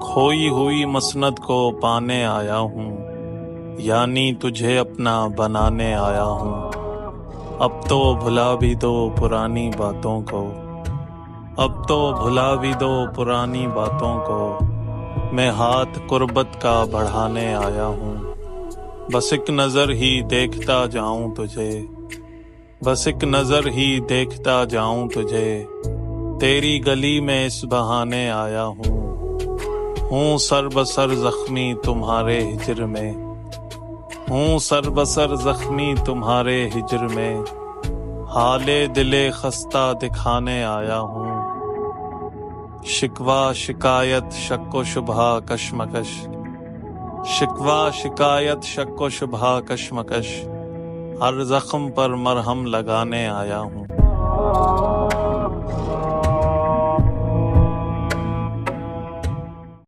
کھوئی ہوئی مسند کو پانے آیا ہوں، یعنی تجھے اپنا بنانے آیا ہوں۔ اب تو بھلا بھی دو پرانی باتوں کو، اب تو بھلا بھی دو پرانی باتوں کو، میں ہاتھ قربت کا بڑھانے آیا ہوں۔ بس ایک نظر ہی دیکھتا جاؤں تجھے، بس ایک نظر ہی دیکھتا جاؤں تجھے، تیری گلی میں اس بہانے آیا ہوں سر بسر زخمی تمہارے ہجر میں، ہوں سر بسر زخمی تمہارے ہجر میں، حال دل خستہ دکھانے آیا ہوں۔ شکوہ شکایت شک و شبہ کشمکش، شکوہ شکایت شک و شبہ کشمکش، ہر زخم پر مرہم لگانے آیا ہوں۔